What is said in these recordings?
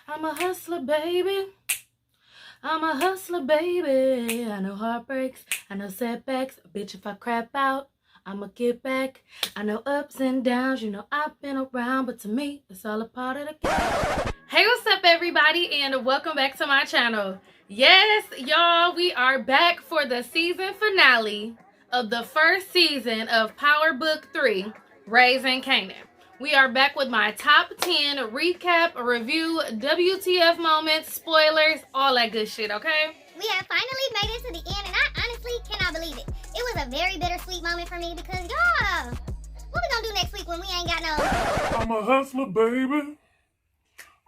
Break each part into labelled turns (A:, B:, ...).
A: I'm a hustler, baby. I'm a hustler, baby. I know heartbreaks, I know setbacks. Bitch, if I crap out, I'ma get back. I know ups and downs, you know I've been around, but to me, it's all a part of the game. Hey, what's up, everybody, and welcome back to my channel. Yes, y'all, we are back for the season finale of the first season of Power Book 3, Raising Kanan. We are back with my top 10 recap, review, WTF moments, spoilers, all that good shit, okay?
B: We have finally made it to the end, and I honestly cannot believe it. It was a very bittersweet moment for me because, y'all, what we gonna do next week when we ain't got no...
C: I'm a hustler, baby.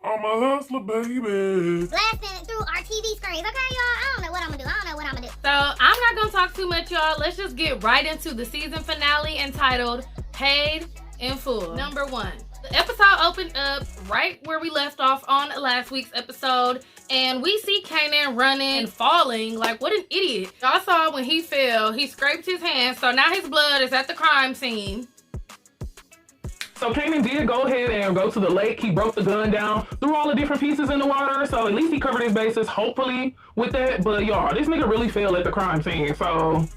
C: I'm a hustler, baby.
B: Blasting through our TV screens, okay, y'all? I don't know what I'm gonna do.
A: So, I'm not gonna talk too much, y'all. Let's just get right into the season finale entitled Paid in Full. Number 1. The episode opened up right where we left off on last week's episode, and we see Kanan running and falling like what an idiot. Y'all saw when he fell, he scraped his hand, so now his blood is at the crime scene.
D: So Kanan did go ahead and go to the lake. He broke the gun down, threw all the different pieces in the water, so at least he covered his bases, hopefully, with that. But y'all, this nigga really fell at the crime scene, so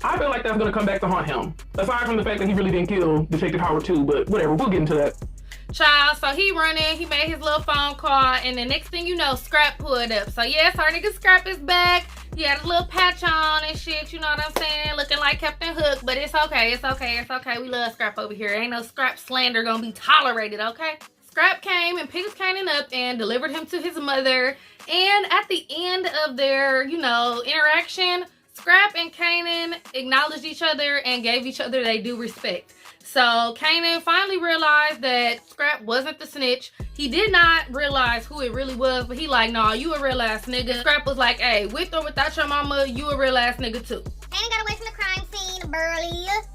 D: I feel like that's gonna come back to haunt him. Aside from the fact that he really didn't kill Detective Howard too, but whatever, we'll get into that.
A: Child, so he running, he made his little phone call, and the next thing you know, Scrap pulled up. So yes, our nigga Scrap is back. He had a little patch on and shit, you know what I'm saying? Looking like Captain Hook, but it's okay, it's okay, it's okay. We love Scrap over here. Ain't no Scrap slander gonna be tolerated, okay? Scrap came and picked Kanan up and delivered him to his mother. And at the end of their, you know, interaction, Scrap and Kanan acknowledged each other and gave each other their due respect. So Kanan finally realized that Scrap wasn't the snitch. He did not realize who it really was, but he like, nah, you a real ass nigga. Scrap was like, hey, with or without your mama, you a real ass nigga too.
B: Kanan got away from the crime scene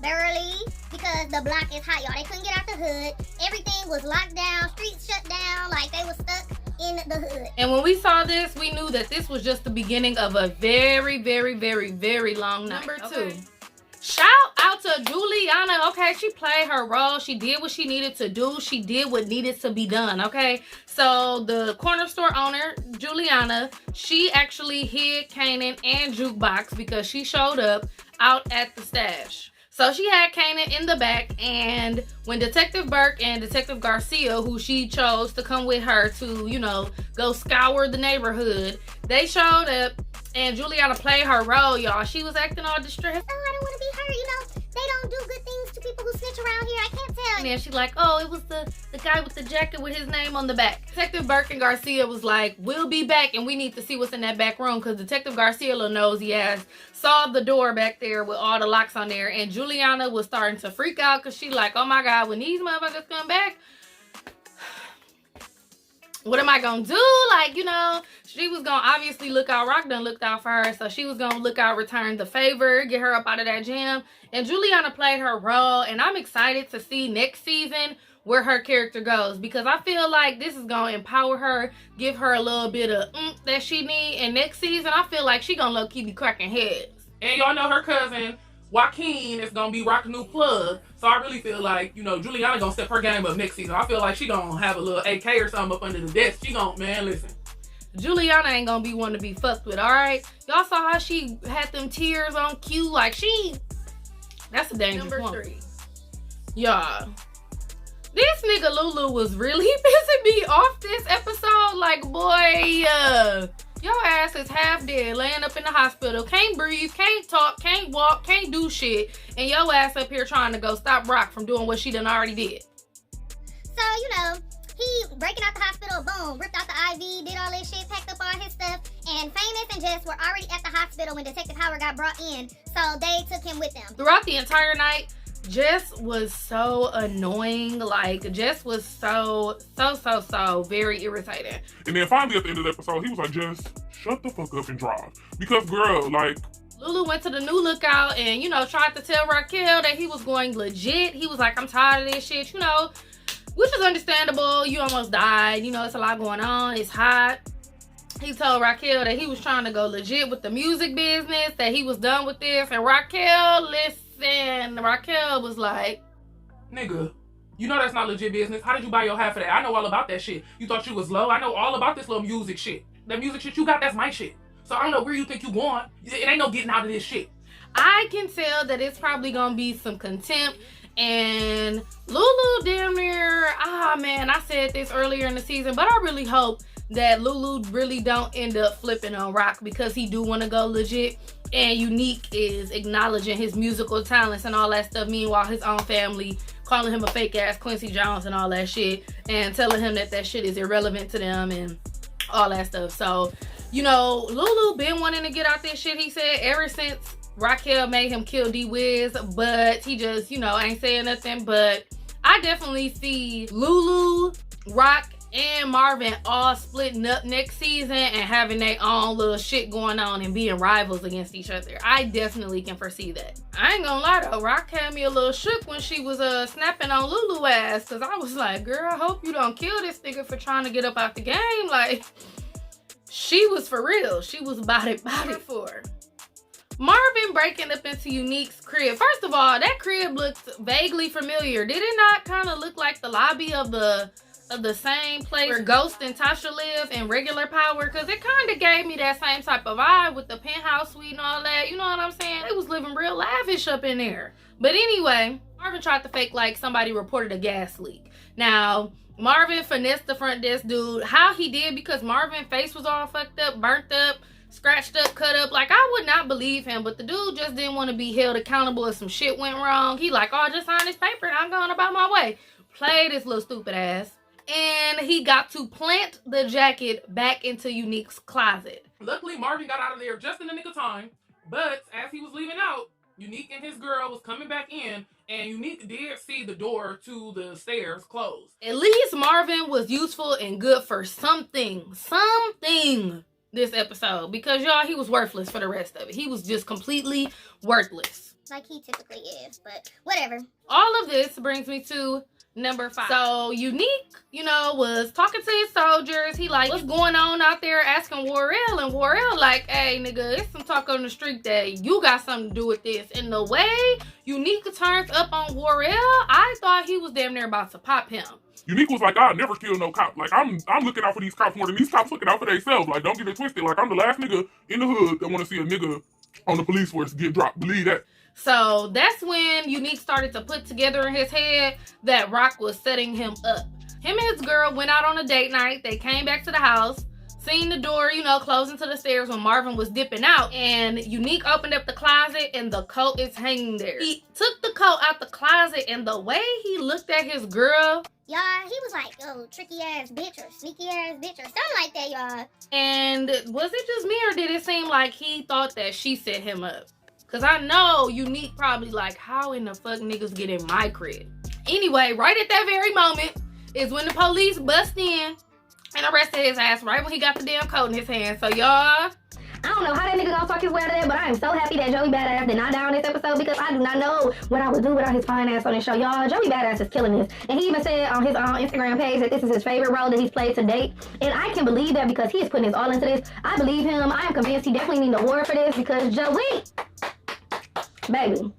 B: barely, because the block is hot, y'all. They couldn't get out the hood. Everything was locked down, streets shut down, like they was stuck in the hood.
A: And when we saw this, we knew that this was just the beginning of a very, very, very, very long night. Number 2. Shout out to Juliana. Okay, she played her role. She did what she needed to do. She did what needed to be done, okay? So the corner store owner, Juliana, she actually hid Kanan and Jukebox because she showed up out at the stash. So she had Kanan in the back, and when Detective Burke and Detective Garcia, who she chose to come with her to, you know, go scour the neighborhood, they showed up, and Juliana played her role, y'all. She was acting all distressed.
B: Oh, I don't want to be hurt, you know. They don't do good things to people who snitch around here. I can't tell.
A: And then she like, oh, it was the guy with the jacket with his name on the back. Detective Burke and Garcia was like, we'll be back, and we need to see what's in that back room, because Detective Garcia, little nosy ass, saw the door back there with all the locks on there, and Juliana was starting to freak out because she like, oh my God, when these motherfuckers come back, what am I gonna do? Like, you know, she was gonna obviously look out. Rock done looked out for her, so she was gonna look out, return the favor, get her up out of that jam. And Juliana played her role, and I'm excited to see next season where her character goes, because I feel like this is gonna empower her, give her a little bit of that she need. And next season, I feel like she gonna low-key be cracking heads.
D: And y'all know her cousin Joaquin is gonna be rocking new plug, so I really feel like, you know, Juliana gonna step her game up next season. I feel like she gonna have a little AK or something up under the desk. She gonna, man, listen,
A: Juliana ain't gonna be one to be fucked with, all right? Y'all saw how she had them tears on cue, like that's a dangerous one. Number 3, y'all, this nigga Lulu was really pissing me off this episode. Like, boy, your ass is half dead, laying up in the hospital, can't breathe, can't talk, can't walk, can't do shit, and your ass up here trying to go stop Rock from doing what she done already did.
B: So, you know, he breaking out the hospital, boom, ripped out the IV, did all this shit, packed up all his stuff, and Famous and Jess were already at the hospital when Detective Howard got brought in, so they took him with them.
A: Throughout the entire night, Jess was so annoying. Like, Jess was so very irritating.
C: And then finally at the end of the episode, he was like, Jess, shut the fuck up and drive. Because, girl, like...
A: Lulu went to the new lookout and, you know, tried to tell Raquel that he was going legit. He was like, I'm tired of this shit, you know, which is understandable. You almost died. You know, it's a lot going on. It's hot. He told Raquel that he was trying to go legit with the music business, that he was done with this. And Raquel, listen, Raquel was like,
D: nigga, You know that's not legit business. How did you buy your half of that? I know all about that shit. You thought you was low? I know all about this little music shit. That music shit you got, that's my shit. So I don't know where you think you going. It ain't no getting out of this shit.
A: I can tell that it's probably gonna be some contempt. And Lulu damn near, man, I said this earlier in the season, but I really hope that Lulu really don't end up flipping on Rock, because he do want to go legit, and Unique is acknowledging his musical talents and all that stuff. Meanwhile, his own family calling him a fake ass Quincy Jones and all that shit, and telling him that shit is irrelevant to them and all that stuff. So, you know, Lulu been wanting to get out this shit, he said, ever since Raquel made him kill D-Wiz, but he just, you know, ain't saying nothing. But I definitely see Lulu, Rock, and Marvin all splitting up next season and having their own little shit going on and being rivals against each other. I definitely can foresee that. I ain't gonna lie though, Rock had me a little shook when she was snapping on Lulu ass, because I was like, girl, I hope you don't kill this nigga for trying to get up out the game. Like, she was for real. She was about it for her. Marvin breaking up into Unique's crib. First of all, that crib looked vaguely familiar. Did it not kind of look like the lobby of the same place where Ghost and Tasha live in Regular Power? Because it kind of gave me that same type of vibe with the penthouse suite and all that. You know what I'm saying? They was living real lavish up in there. But anyway, Marvin tried to fake like somebody reported a gas leak. Now, Marvin finessed the front desk dude. How he did, because Marvin's face was all fucked up, burnt up, scratched up, cut up. Like, I would not believe him, but the dude just didn't want to be held accountable if some shit went wrong. He like, oh, just sign this paper and I'm going about my way. Play this little stupid ass. And he got to plant the jacket back into Unique's closet.
D: Luckily, Marvin got out of there just in the nick of time. But as he was leaving out, Unique and his girl was coming back in, and Unique did see the door to the stairs closed.
A: At least Marvin was useful and good for something this episode, because y'all, he was worthless for the rest of it. He was just completely worthless,
B: like he typically is, but whatever.
A: All of this brings me to number 5. So Unique, you know, was talking to his soldiers. He like, what's going on out there, asking Warrell, and Warrell like, hey nigga, it's some talk on the street that you got something to do with this. And the way Unique turns up on Warrell, I thought he was damn near about to pop him.
C: Unique was like, I'll never kill no cop. Like, I'm looking out for these cops more than these cops looking out for themselves. Like, don't get it twisted. Like, I'm the last nigga in the hood that want to see a nigga on the police force get dropped. Believe that.
A: So that's when Unique started to put together in his head that Rock was setting him up. Him and his girl went out on a date night. They came back to the house, seen the door, you know, closing to the stairs when Marvin was dipping out. And Unique opened up the closet and the coat is hanging there. He took the coat out the closet, and the way he looked at his girl,
B: y'all, he was like, oh, tricky ass bitch or sneaky ass bitch or something like that, y'all.
A: And was it just me, or did it seem like he thought that she set him up? Because I know Unique probably like, how in the fuck niggas get in my crib? Anyway, right at that very moment is when the police bust in and arrested his ass right when he got the damn coat in his hand. So y'all,
E: I don't know how that nigga gonna talk his way out of there, but I am so happy that Joey Badass did not die on this episode, because I do not know what I would do without his fine ass on this show. Y'all, Joey Badass is killing this. And he even said on his Instagram page that this is his favorite role that he's played to date. And I can believe that, because he is putting his all into this. I believe him. I am convinced he definitely needs an award for this, because Joey, baby,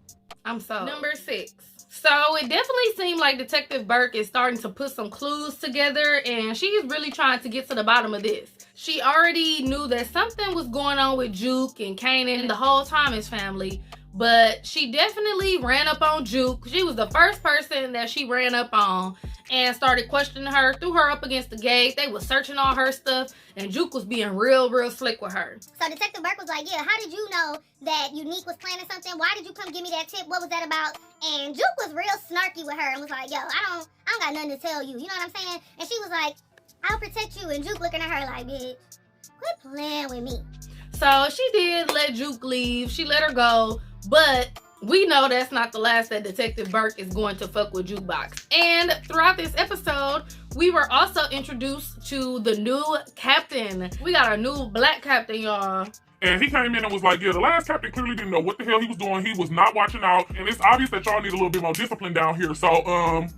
A: I'm so. Number 6. So it definitely seemed like Detective Burke is starting to put some clues together, and she's really trying to get to the bottom of this. She already knew that something was going on with Juke and Kanan and the whole Thomas family, but she definitely ran up on Juke. She was the first person that she ran up on and started questioning her, threw her up against the gate. They was searching all her stuff, and Juke was being real slick with her.
B: So Detective Burke was like, yeah, how did you know that Unique was planning something? Why did you come give me that tip? What was that about? And Juke was real snarky with her and was like, yo, I don't got nothing to tell you. You know what I'm saying? And she was like, I'll protect you. And Juke looking at her like, bitch, quit playing with me.
A: So she did let Juke leave. She let her go, but we know that's not the last that Detective Burke is going to fuck with Jukebox. And throughout this episode, we were also introduced to the new captain. We got a new black captain, y'all.
C: And he came in and was like, yeah, the last captain clearly didn't know what the hell he was doing. He was not watching out. And it's obvious that y'all need a little bit more discipline down here. So,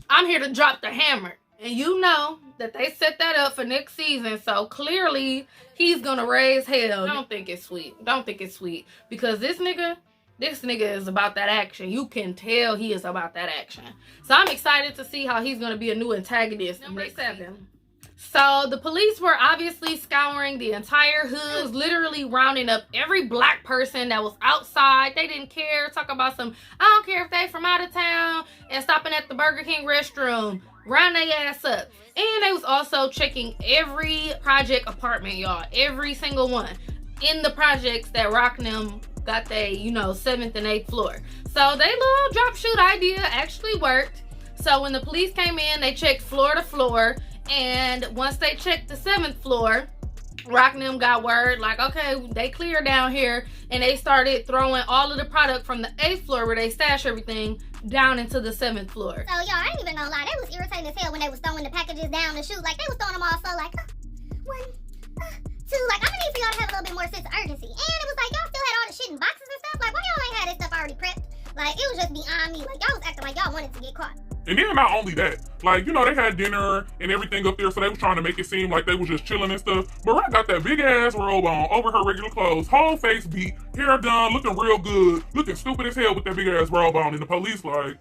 A: I'm here to drop the hammer. And you know that they set that up for next season. So clearly, he's gonna raise hell. Don't think it's sweet. Don't think it's sweet. Because this nigga This nigga is about that action. You can tell he is about that action. So I'm excited to see how he's going to be a new antagonist. Number 7. So the police were obviously scouring the entire hood, literally rounding up every black person that was outside. They didn't care. Talk about some, I don't care if they from out of town, and stopping at the Burger King restroom. Round their ass up. And they was also checking every project apartment, y'all. Every single one. In the projects that rocking them got they, 7th and 8th floor. So they little drop shoot idea actually worked. So when the police came in, they checked floor to floor. And once they checked the 7th floor, Rockingham got word like, okay, they clear down here. And they started throwing all of the product from the 8th floor where they stash everything down into the 7th floor.
B: So y'all, I ain't even gonna lie, that was irritating as hell when they was throwing the packages down the chute. Like they was throwing them all so like, 1, 2, like I'm gonna need for y'all to have a little bit more sense of urgency. And it was like y'all still had all the shit in boxes and stuff. Like why y'all ain't had this stuff already prepped? Like it was just beyond me. Like y'all was acting like y'all wanted to get caught.
C: And then not only that, like, they had dinner and everything up there, so they was trying to make it seem like they was just chilling and stuff. Mariah got that big ass robe on over her regular clothes, whole face beat, hair done, looking real good, looking stupid as hell with that big ass robe on, and the police like,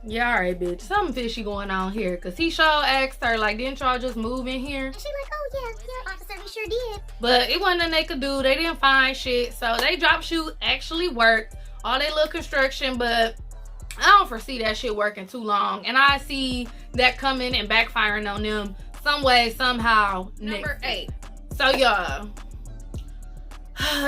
A: yeah, alright, bitch. Something fishy going on here. Cause he sure asked her, like, didn't y'all just move in here?
B: And she like, oh yeah, officer, we sure did.
A: But it wasn't nothing they could do. They didn't find shit. So they drop shoot actually worked. All they little construction, but I don't foresee that shit working too long. And I see that coming and backfiring on them some way, somehow. Number 8. So y'all,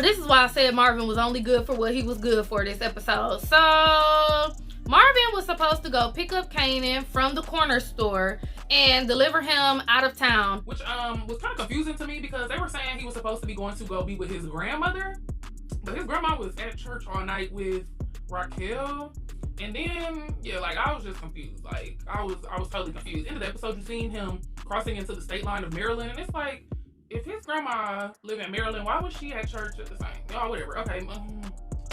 A: this is why I said Marvin was only good for what he was good for this episode. So Marvin was supposed to go pick up Kanan from the corner store and deliver him out of town.
D: Which was kind of confusing to me because they were saying he was supposed to be going to go be with his grandmother. But his grandma was at church all night with Raquel. And then, yeah, like, I was just confused. Like, I was totally confused. In the episode, you seen him crossing into the state line of Maryland. And it's like, if his grandma lived in Maryland, why was she at church at the same? Y'all, whatever. Okay,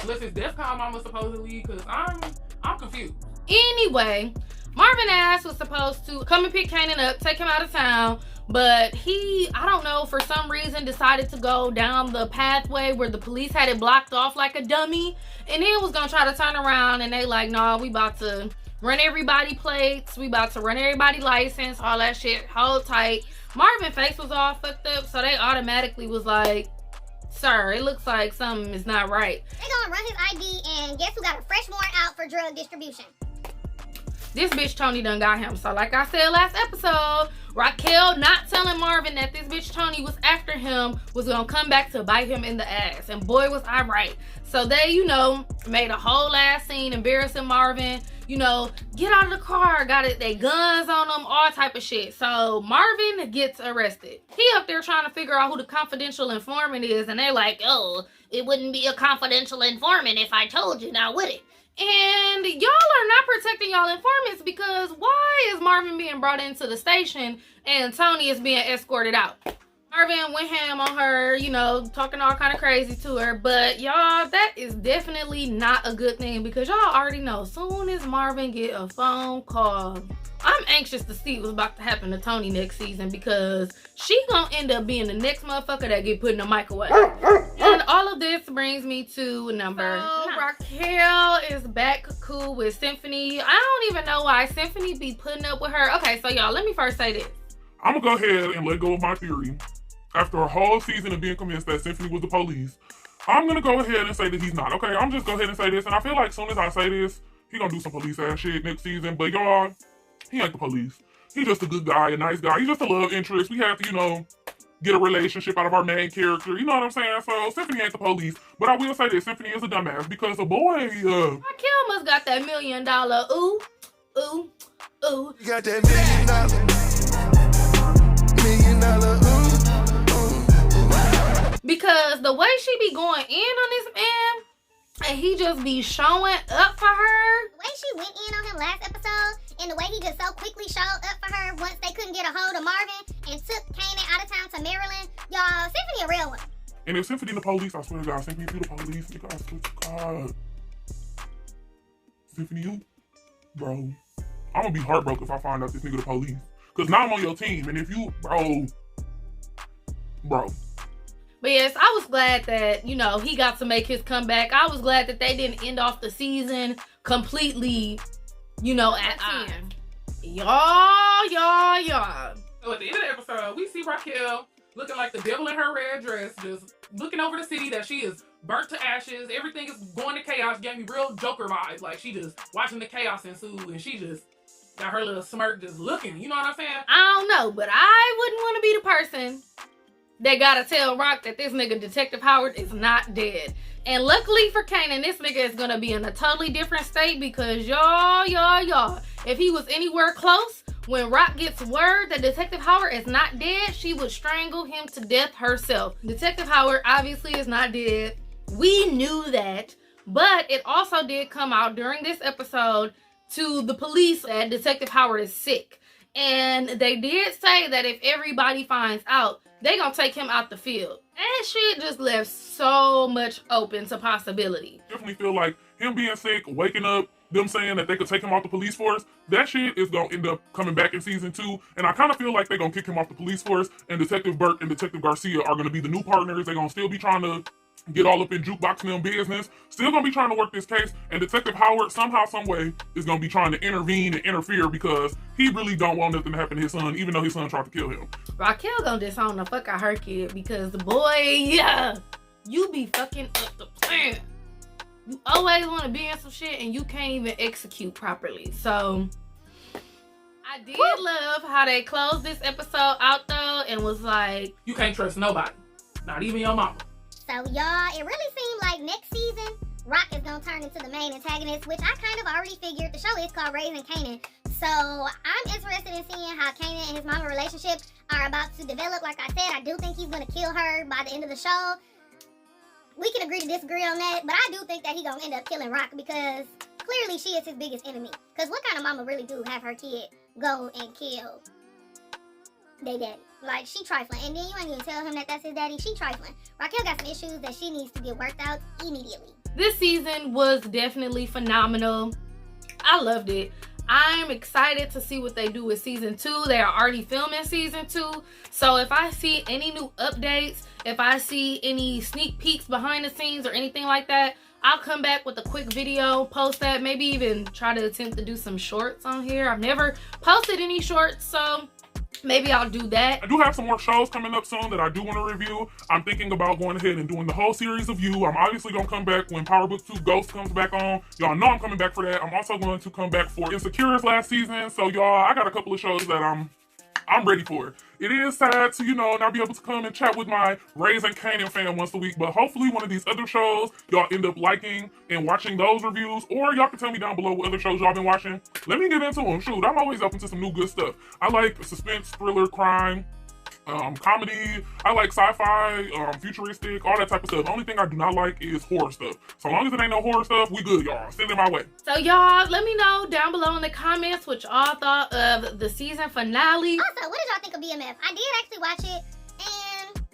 D: unless it's Death Call Mama supposedly, because I'm confused.
A: Anyway, Marvin ass was supposed to come and pick Kanan up, take him out of town, but he, I don't know, for some reason decided to go down the pathway where the police had it blocked off like a dummy, and then was gonna try to turn around, and they like, nah, we about to run everybody plates, we about to run everybody license, all that shit, hold tight. Marvin's face was all fucked up, so they automatically was like, sir, it looks like something is not right.
B: They gonna run his ID, and guess who got a fresh warrant out for drug distribution?
A: This bitch Tony done got him. So like I said last episode, Raquel not telling Marvin that this bitch Tony was after him was gonna come back to bite him in the ass. And boy was I right. So they, made a whole ass scene embarrassing Marvin. Get out of the car, got it, they guns on them, all type of shit. So Marvin gets arrested. He up there trying to figure out who the confidential informant is, and they're like, oh, it wouldn't be a confidential informant if I told you, now would it? And y'all are not protecting y'all informants, because why is Marvin being brought into the station and Tony is being escorted out? Marvin went ham on her, talking all kind of crazy to her. But y'all, that is definitely not a good thing, because y'all already know, soon as Marvin get a phone call, I'm anxious to see what's about to happen to Tony next season, because she gonna end up being the next motherfucker that get put in the microwave. And all of this brings me to number 9. Raquel is back cool with Symphony. I don't even know why Symphony be putting up with her. Okay, so y'all, let me first say this.
C: I'm gonna go ahead and let go of my theory. After a whole season of being convinced that Symphony was the police, I'm gonna go ahead and say that he's not. Okay, I'm just go ahead and say this, and I feel like as soon as I say this, he gonna do some police ass shit next season. But y'all, he ain't the police. He's just a good guy, a nice guy. He's just a love interest. We have to, get a relationship out of our main character. You know what I'm saying? So Symphony ain't the police. But I will say this, Symphony is a dumbass, because the boy,
A: Raquel must got that $1 million ooh, ooh, ooh.
F: You got that $1 million ooh.
A: Because the way she be going in on this man, and he just be showing up for her.
B: The way she went in on him last episode, and the way he just so quickly showed up for her once they couldn't get a hold of Marvin and took Kanan out of town to Maryland. Y'all, Symphony a real one.
C: And if Symphony the police, I swear to God, Symphony to the police, nigga, I swear to God. Symphony, you, bro, I'm gonna be heartbroken if I find out this nigga the police. Cause now I'm on your team, and if you, bro.
A: But yes, I was glad that, you know, he got to make his comeback. I was glad that they didn't end off the season completely, you know, at 10. Y'all.
D: So at the end of the episode, we see Raquel looking like the devil in her red dress, just looking over the city that she is burnt to ashes. Everything is going to chaos. Gave me real Joker vibes. Like, she just watching the chaos ensue, and she just got her little smirk just looking. You know what I'm saying?
A: I don't know, but I wouldn't want to be the person that gotta tell Rock that this nigga Detective Howard is not dead. And luckily for Kanan, this nigga is gonna be in a totally different state because y'all, if he was anywhere close, when Rock gets word that Detective Howard is not dead, she would strangle him to death herself. Detective Howard obviously is not dead. We knew that, but it also did come out during this episode to the police that Detective Howard is sick. And they did say that if everybody finds out, they gonna take him out the field. And shit just left so much open to possibility.
C: Definitely feel like him being sick, waking up, them saying that they could take him off the police force, that shit is gonna end up coming back in season 2. And I kind of feel like they're gonna kick him off the police force, and Detective Burke and Detective Garcia are gonna be the new partners. They're gonna still be trying to get all up in jukebox and them business, still gonna be trying to work this case, and Detective Howard somehow, some way is gonna be trying to intervene and interfere because he really don't want nothing to happen to his son, even though his son tried to kill him.
A: Raquel gonna disown the fuck out her kid because the boy, yeah, you be fucking up the plan. You always want to be in some shit and you can't even execute properly. So I did love how they closed this episode out though and was like,
D: You can't trust nobody, not even your mama.
B: So y'all, it really seemed like next season, Rock is gonna turn into the main antagonist, which I kind of already figured. The show is called Raising Kanan. So I'm interested in seeing how Kanan and his mama relationship are about to develop. Like I said, I do think he's gonna kill her by the end of the show. We can agree to disagree on that, but I do think that he's gonna end up killing Rock because clearly she is his biggest enemy. Because what kind of mama really do have her kid go and kill they daddy? Like, she trifling, and then you ain't even tell him that that's his daddy. She trifling. Raquel got some issues that she needs to get worked out immediately.
A: This season was definitely phenomenal. I loved it. I'm excited to see what they do with season 2. They are already filming season 2. So if I see any new updates, if I see any sneak peeks behind the scenes or anything like that, I'll come back with a quick video, post that, maybe even try to attempt to do some shorts on here. I've never posted any shorts, so maybe I'll do that.
C: I do have some more shows coming up soon that I do want to review. I'm thinking about going ahead and doing the whole series of You. I'm obviously going to come back when Power Book 2 Ghost comes back on. Y'all know I'm coming back for that. I'm also going to come back for Insecure's last season. So y'all, I got a couple of shows that I'm ready for. It is sad to, not be able to come and chat with my Raising Kanan fan once a week, but hopefully one of these other shows y'all end up liking and watching those reviews, or y'all can tell me down below what other shows y'all been watching. Let me get into them. Shoot, I'm always open to some new good stuff. I like suspense, thriller, crime, comedy. I like sci-fi, futuristic, all that type of stuff. The only thing I do not like is horror stuff. So long as it ain't no horror stuff, we good, y'all. Send it my way.
A: So y'all, let me know down below in the comments what y'all thought of the season finale.
B: Also, what did y'all think of BMF? I did actually watch it, and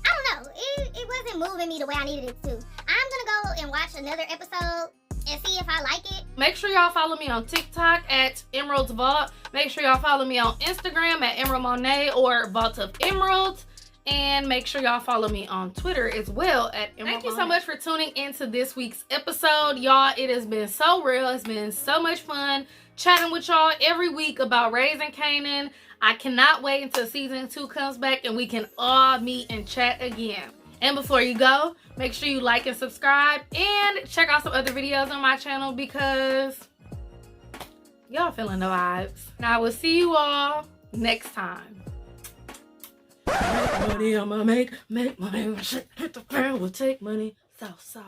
B: I don't know, it wasn't moving me the way I needed it to. I'm gonna go and watch another episode and see if I like it.
A: Make sure y'all follow me on TikTok at Emerald's Vault. Make sure y'all follow me on Instagram at emeraldmonet or Vault of Emeralds. And make sure y'all follow me on Twitter as well at Emerald. Thank you so much for tuning into this week's episode. Y'all, it has been so real. It's been so much fun chatting with y'all every week about Raising Kanan. I cannot wait until season 2 comes back and we can all meet and chat again. And before you go, make sure you like and subscribe and check out some other videos on my channel because y'all feeling the vibes. Now I will see you all next time. Make money, I'ma make money. Shit hit the ground, will take money. Southside.